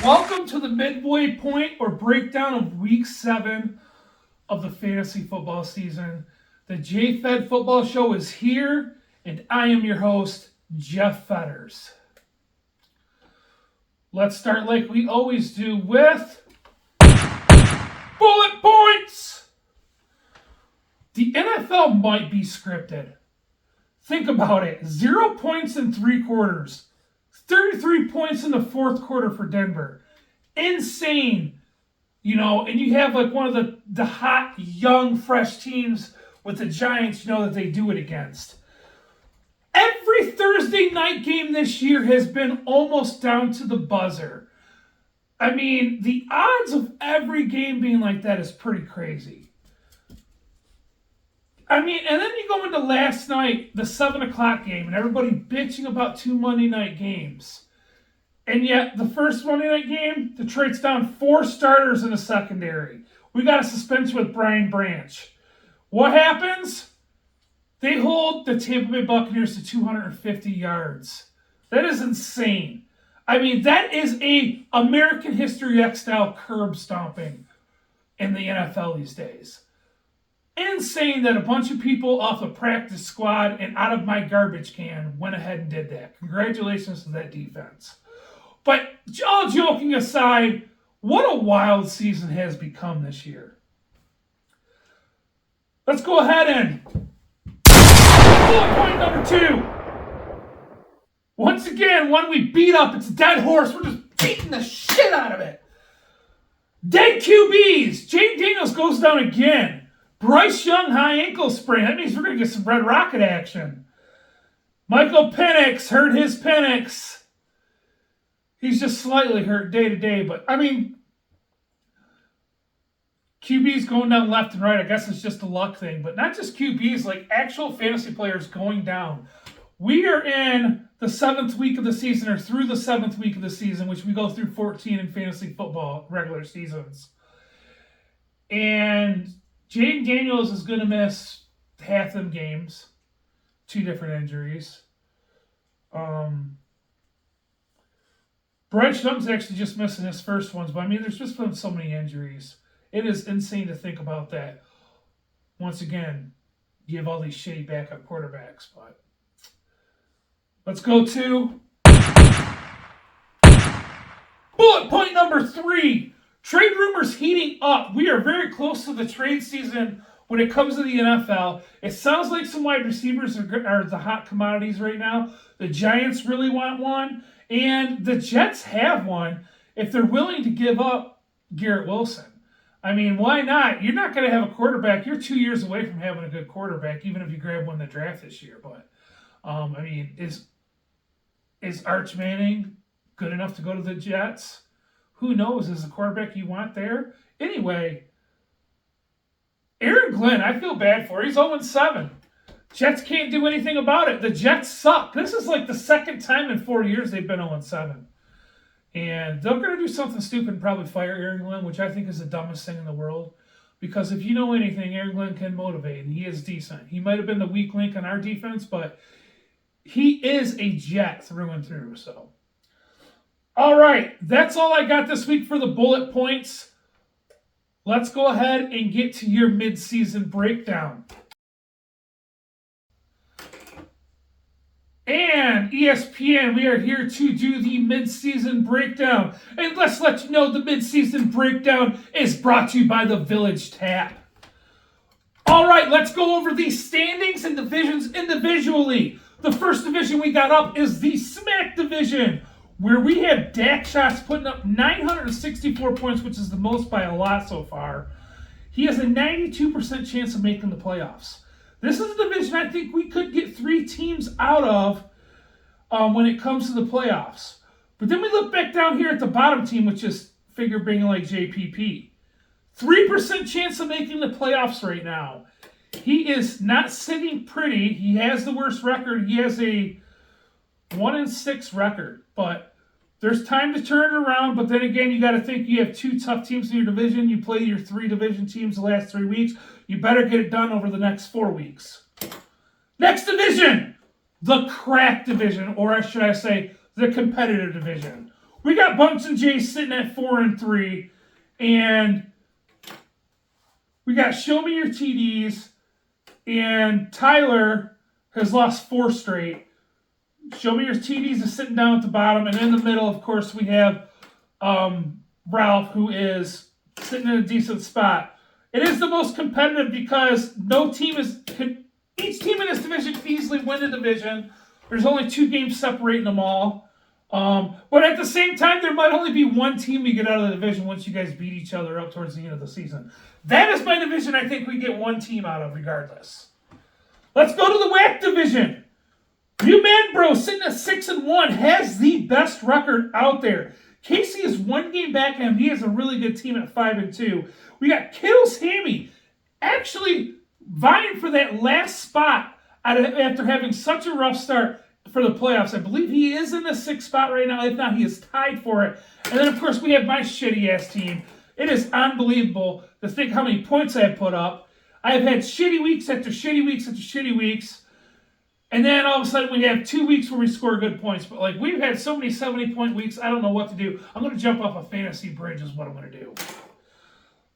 Welcome to the midway point or breakdown of week 7 of the fantasy football season. The J-Fed Football Show is here, and I am your host, Jeff Fetters. Let's start like we always do with bullet points. The NFL might be scripted. Think about it. 0 points in 3 quarters. 33 points in the fourth quarter for Denver. Insane. And you have like one of the hot, young, fresh teams with the Giants, that they do it against. Every Thursday night game this year has been almost down to the buzzer. I mean, the odds of every game being like that is pretty crazy. And then you go into last night, the 7 o'clock game, and everybody bitching about 2 Monday night games. And yet, the first Monday night game, Detroit's down 4 starters in the secondary. We got a suspension with Brian Branch. What happens? They hold the Tampa Bay Buccaneers to 250 yards. That is insane. That is a American History X-style curb stomping in the NFL these days. Insane that a bunch of people off the practice squad and out of my garbage can went ahead and did that. Congratulations to that defense. But all joking aside, what a wild season has become this year. Let's go ahead and bullet point number 2. Once again, one we beat up, it's a dead horse. We're just beating the shit out of it. Dead QBs. Jane Daniels goes down again. Bryce Young, high ankle sprain. That means we're going to get some Red Rocket action. Michael Penix hurt his Penix. He's just slightly hurt day to day. But, QBs going down left and right. I guess it's just a luck thing. But not just QBs, like actual fantasy players going down. We are in the 7th week of the season, or through the 7th week of the season, which we go through 14 in fantasy football regular seasons. And Jane Daniels is going to miss half them games. 2 different injuries. Bryce Young's actually just missing his first ones, but there's just been so many injuries. It is insane to think about that. Once again, you have all these shitty backup quarterbacks, but let's go to bullet point number 3. Trade rumors heating up. We are very close to the trade season when it comes to the NFL. It sounds like some wide receivers are the hot commodities right now. The Giants really want one, and the Jets have one if they're willing to give up Garrett Wilson. Why not? You're not going to have a quarterback. You're 2 years away from having a good quarterback, even if you grab one in the draft this year. But, is Arch Manning good enough to go to the Jets? Who knows? Is the quarterback you want there? Anyway, Aaron Glenn, I feel bad for. He's 0-7. Jets can't do anything about it. The Jets suck. This is like the second time in 4 years they've been 0-7. And they're going to do something stupid and probably fire Aaron Glenn, which I think is the dumbest thing in the world. Because if you know anything, Aaron Glenn can motivate, and he is decent. He might have been the weak link on our defense, but he is a Jet through and through, so. All right, that's all I got this week for the bullet points. Let's go ahead and get to your mid-season breakdown. And ESPN, we are here to do the mid-season breakdown. And let's let you know the mid-season breakdown is brought to you by the Village Tap. All right, let's go over the standings and divisions individually. The first division we got up is the Smack division, where we have Dak Shots putting up 964 points, which is the most by a lot so far. He has a 92% chance of making the playoffs. This is a division I think we could get 3 teams out of when it comes to the playoffs. But then we look back down here at the bottom team, which is figure bringing like JPP. 3% chance of making the playoffs right now. He is not sitting pretty. He has the worst record. He has a 1-6 record. But there's time to turn it around. But then again, you got to think you have 2 tough teams in your division. You play your 3 division teams the last 3 weeks. You better get it done over the next 4 weeks. Next division, the crack division, or should I say, the competitive division, We got Bumps and Jays sitting at 4-3, and we got Show Me Your TDs, and Tyler has lost 4 straight. Show Me Your TDs is sitting down at the bottom, and in the middle, of course, we have Ralph, who is sitting in a decent spot. It is the most competitive because each team in this division can easily win the division. There's only 2 games separating them all. But at the same time, there might only be one team we get out of the division once you guys beat each other up towards the end of the season. That is my division I think we get one team out of regardless. Let's go to the WAC division. You Man Bro, sitting at 6-1, has the best record out there. Casey is 1 game back at him. He has a really good team at 5-2. We got Kittles Hammy actually vying for that last spot after having such a rough start for the playoffs. I believe he is in the 6th spot right now. If not, he is tied for it. And then, of course, we have my shitty-ass team. It is unbelievable to think how many points I have put up. I have had shitty weeks after shitty weeks after shitty weeks. And then all of a sudden we have 2 weeks where we score good points. But like we've had so many 70-point weeks, I don't know what to do. I'm going to jump off a fantasy bridge is what I'm going to do.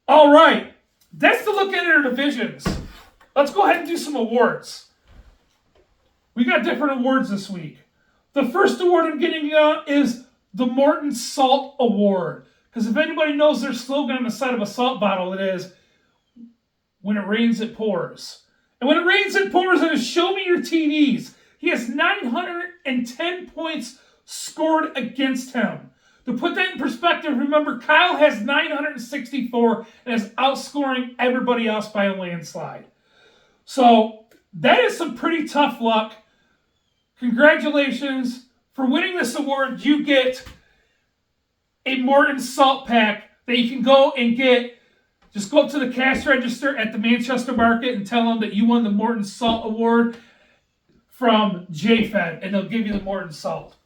All right. That's the look at our divisions. Let's go ahead and do some awards. We got different awards this week. The first award I'm getting is the Morton Salt Award. Because if anybody knows their slogan on the side of a salt bottle, it is, when it rains, it pours. And when it rains, it pours, and Show Me Your TDs. He has 910 points scored against him. To put that in perspective, remember, Kyle has 964 and is outscoring everybody else by a landslide. So that is some pretty tough luck. Congratulations. For winning this award, you get a Morton Salt Pack that you can go and get. Just go up to the cash register at the Manchester Market and tell them that you won the Morton Salt Award from JFed, and they'll give you the Morton Salt.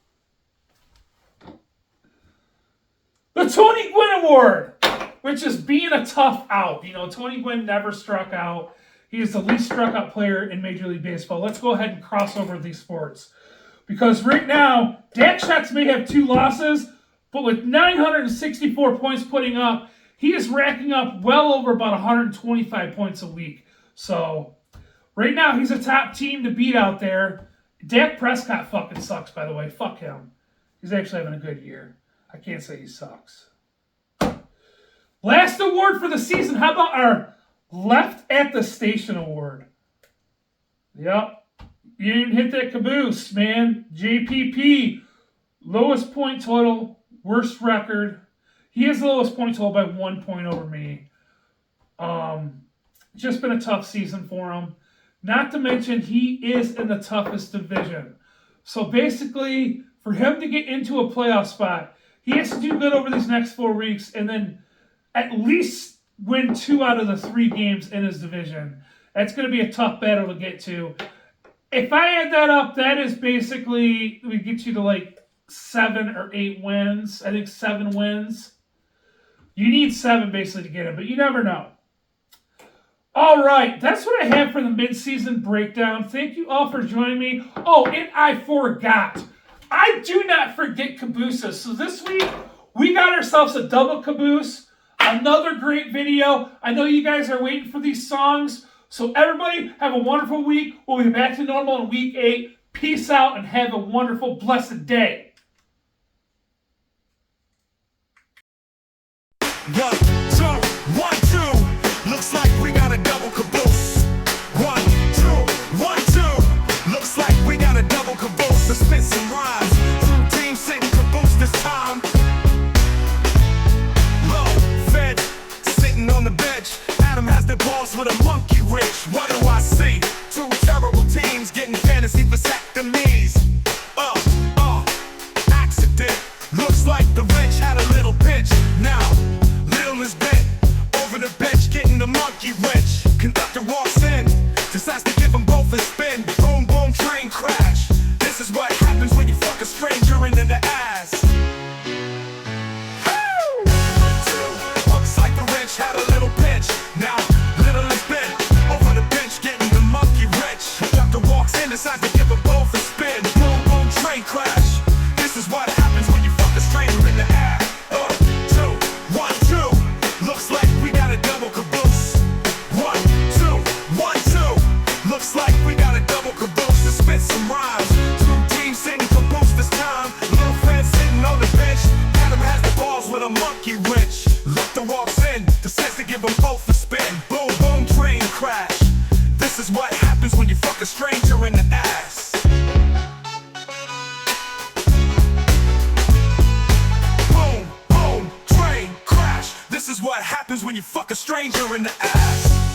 The Tony Gwynn Award, which is being a tough out. You know, Tony Gwynn never struck out. He is the least struck out player in Major League Baseball. Let's go ahead and cross over these sports. Because right now, Dak Shots may have 2 losses, but with 964 points putting up, he is racking up well over about 125 points a week. So, right now, he's a top team to beat out there. Dak Prescott fucking sucks, by the way. Fuck him. He's actually having a good year. I can't say he sucks. Last award for the season. How about our Left at the Station Award? Yep. You didn't hit that caboose, man. JPP. Lowest point total. Worst record. He has the lowest point total by 1 point over me. Just been a tough season for him. Not to mention, he is in the toughest division. So basically, for him to get into a playoff spot, he has to do good over these next 4 weeks and then at least win 2 out of the 3 games in his division. That's going to be a tough battle to get to. If I add that up, that is basically, we get you to like 7 or 8 wins. I think 7 wins. You need 7 basically to get it, but you never know. All right, that's what I have for the mid-season breakdown. Thank you all for joining me. Oh, and I forgot. I do not forget cabooses. So this week, we got ourselves a double caboose. Another great video. I know you guys are waiting for these songs. So everybody, have a wonderful week. We'll be back to normal in week 8. Peace out and have a wonderful, blessed day. 1, 2, 1, 2. Looks like we got a double caboose. 1, 2, 1, 2. Looks like we got a double caboose. To spit some rhymes. Full team sitting caboose this time. Low fed, sitting on the bench. Adam has the balls with a monkey wrench. What do I see? 2 terrible teams getting fantasy vasectomies. Accident. Looks like the wrench had a little pinch. Now Lil is give them both a spin. Boom, boom, train crash. This is what happens when you fuck a stranger in the ass. Boom, boom, train crash. This is what happens when you fuck a stranger in the ass.